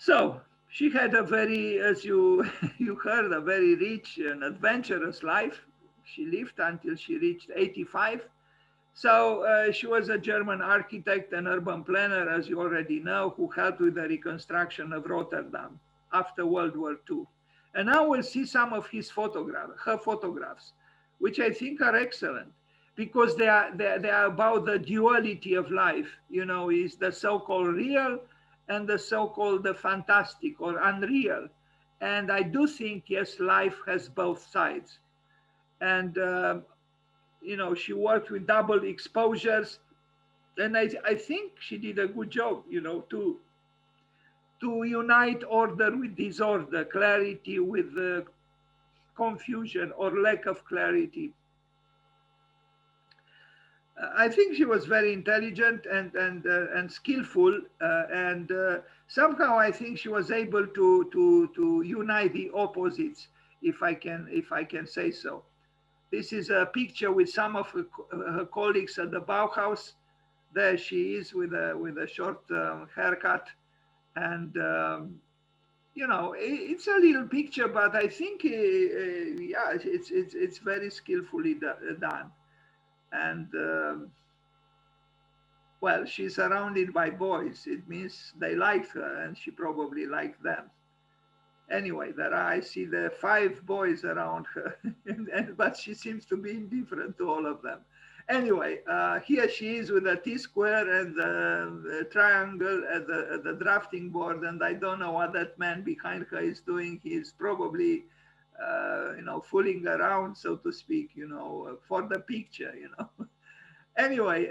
So she had a very, as you you heard, a very rich and adventurous life. She lived until she reached 85. So she was a German architect and urban planner, as you already know, who helped with the reconstruction of Rotterdam after World War II. And now we'll see some of her photographs, which I think are excellent because they are about the duality of life. You know, is the so-called real and the so-called the fantastic or unreal. And I do think, yes, life has both sides. And she worked with double exposures, and I think she did a good job, to unite order with disorder, clarity with confusion or lack of clarity. I think she was very intelligent and skillful, and somehow I think she was able to unite the opposites, if I can say so. This is a picture with some of her colleagues at the Bauhaus. There she is with a short haircut, and it's a little picture, but I think yeah, it's very skillfully done. And well, she's surrounded by boys. It means they like her, and she probably liked them. Anyway, there I see the five boys around her, but she seems to be indifferent to all of them. Anyway, here she is with a T-square and the triangle at the drafting board, and I don't know what that man behind her is doing. He's probably, fooling around, so to speak, for the picture. Anyway,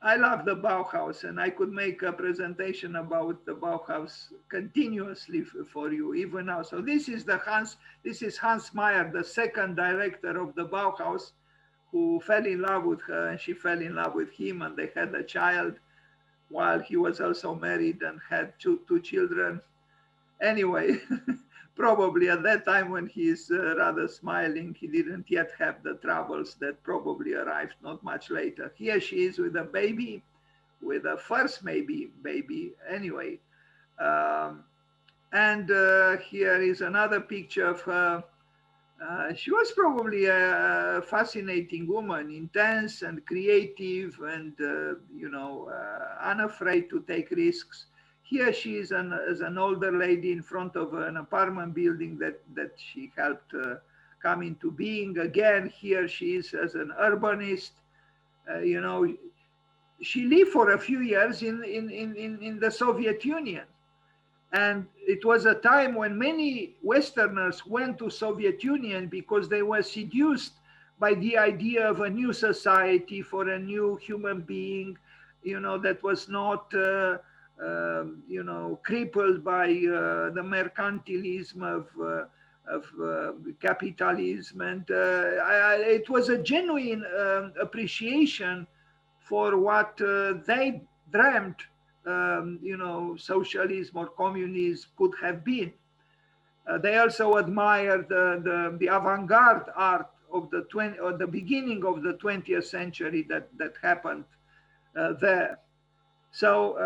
I love the Bauhaus, and I could make a presentation about the Bauhaus continuously for you, even now. So this is Hans Meyer, the second director of the Bauhaus, who fell in love with her, and she fell in love with him, and they had a child while he was also married and had two children. Anyway, probably at that time when he is rather smiling, he didn't yet have the troubles that probably arrived not much later. Here she is with a baby, with a first maybe baby. Anyway, and here is another picture of her. She was probably a fascinating woman, intense and creative, and unafraid to take risks. Here she is as an older lady in front of an apartment building that she helped come into being. Again, here she is as an urbanist. Uh, you know, she lived for a few years in the Soviet Union. And it was a time when many Westerners went to Soviet Union because they were seduced by the idea of a new society for a new human being, that was not, crippled by the mercantilism of capitalism. And it was a genuine appreciation for what they dreamt socialism or communism could have been. They also admired the avant-garde art of the beginning of the 20th century that happened there. So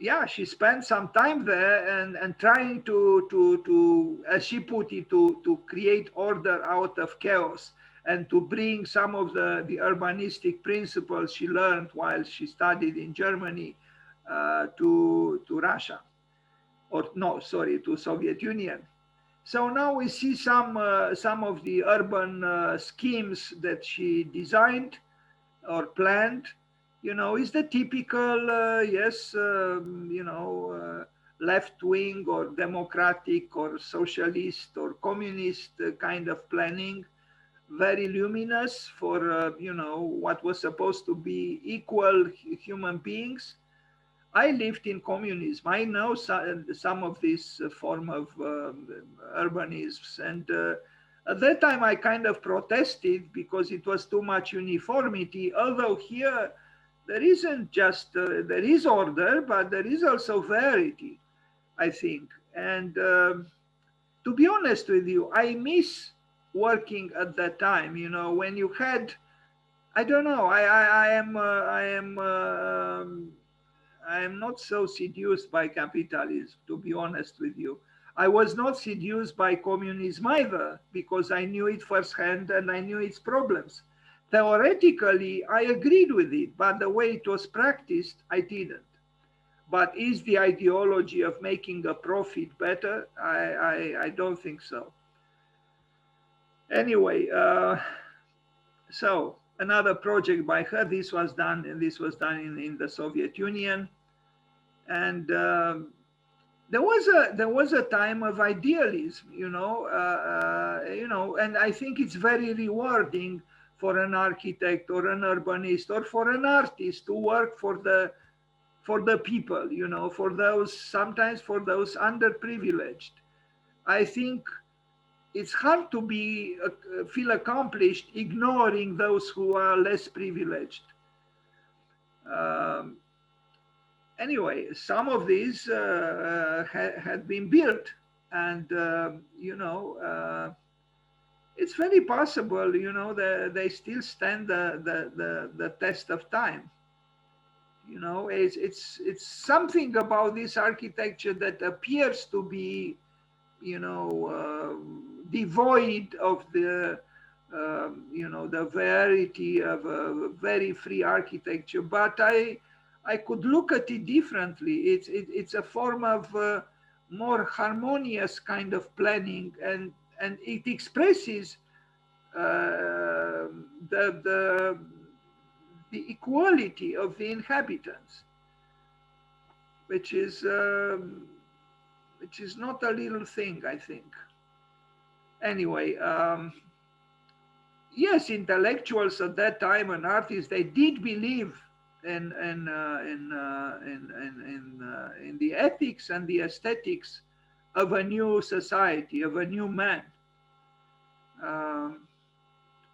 yeah, she spent some time there and trying to, as she put it, to create order out of chaos and to bring some of the urbanistic principles she learned while she studied in Germany to Russia, or no, sorry, to Soviet Union. So now we see some of the urban schemes that she designed or planned. Is the typical, yes, left wing or democratic or socialist or communist kind of planning, very luminous for what was supposed to be equal human beings. I lived in communism. I know some of this form of urbanisms, and at that time I kind of protested because it was too much uniformity. Although here there isn't just there is order, but there is also variety, I think. And to be honest with you, I miss working at that time. When you had, I don't know, I am I'm not so seduced by capitalism, to be honest with you. I was not seduced by communism either, because I knew it firsthand and I knew its problems. Theoretically, I agreed with it, but the way it was practiced, I didn't. But is the ideology of making a profit better? I don't think so. Anyway, so another project by her. This was done, in the Soviet Union, and there was a time of idealism, and I think it's very rewarding for an architect or an urbanist or for an artist to work for the people, for those, sometimes for those underprivileged. I think it's hard to feel accomplished ignoring those who are less privileged. Um, anyway, some of these had been built, and it's very possible, that they still stand the test of time. It's something about this architecture that appears to be, devoid of the variety of a very free architecture. But I could look at it differently. It's a form of more harmonious kind of planning, and it expresses the equality of the inhabitants, which is not a little thing, I think. Anyway, yes, intellectuals at that time and artists, they did believe in the ethics and the aesthetics of a new society, of a new man.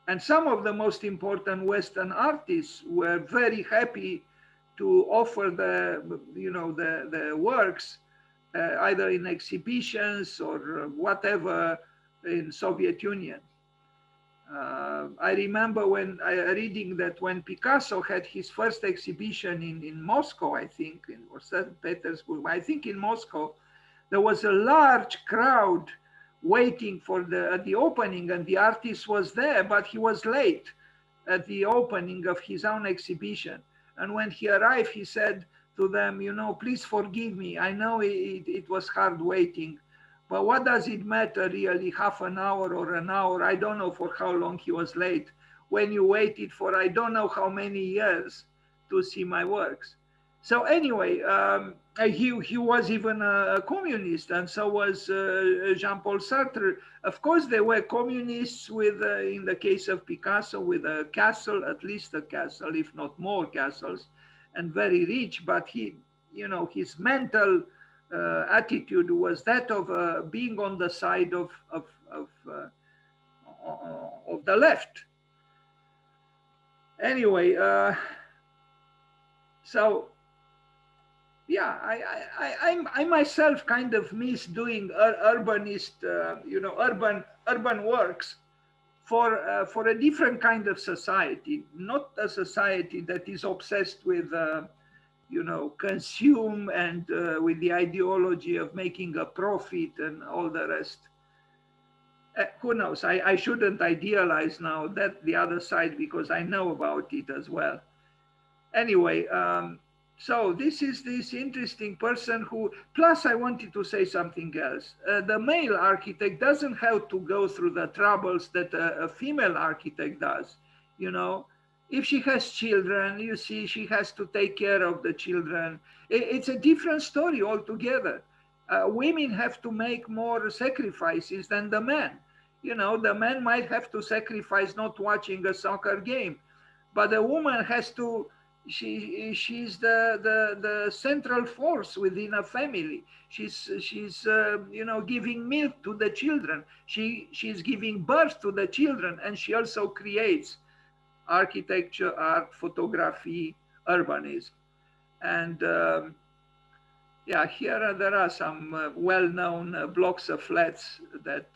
And some of the most important Western artists were very happy to offer the works either in exhibitions or whatever in Soviet Union. I remember reading that when Picasso had his first exhibition in Moscow, I think, or St. Petersburg, I think in Moscow, there was a large crowd waiting for the opening, and the artist was there, but he was late at the opening of his own exhibition. And when he arrived, he said to them, please forgive me. I know it was hard waiting, but what does it matter really, half an hour or an hour? I don't know for how long he was late, when you waited for I don't know how many years to see my works. So anyway, he was even a communist, and so was Jean-Paul Sartre. Of course, they were communists with, in the case of Picasso, with a castle, at least a castle, if not more castles, and very rich. But his mental attitude was that of being on the side of the left. Anyway, so. Yeah, I myself kind of miss doing urbanist, urban works for a different kind of society, not a society that is obsessed with, consume and with the ideology of making a profit and all the rest. Who knows? I shouldn't idealize now that the other side, because I know about it as well. Anyway. So this is this interesting person who, plus I wanted to say something else. The male architect doesn't have to go through the troubles that a female architect does. If she has children, you see, she has to take care of the children. It's a different story altogether. Women have to make more sacrifices than the men. The man might have to sacrifice not watching a soccer game, but the woman has to, she's the central force within a family. She's giving milk to the children. She's giving birth to the children, and she also creates architecture, art, photography, urbanism. And here there are some well-known blocks of flats that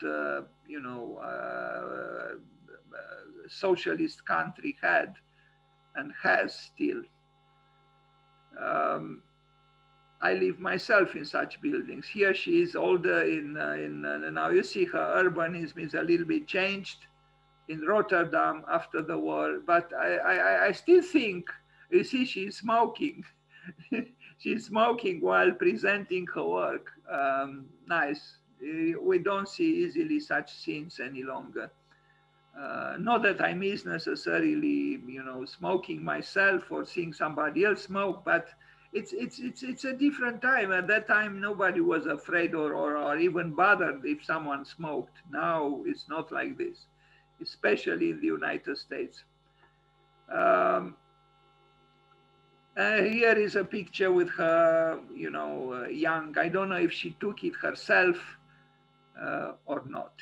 socialist country had and has still. I live myself in such buildings. Here she is older now you see her urbanism is a little bit changed in Rotterdam after the war, but I still think, you see, she's smoking. She's smoking while presenting her work. Nice. We don't see easily such scenes any longer. Not that I miss necessarily, smoking myself or seeing somebody else smoke, but it's a different time. At that time, nobody was afraid or even bothered if someone smoked. Now it's not like this, especially in the United States. Um, Here is a picture with her, young. I don't know if she took it herself or not.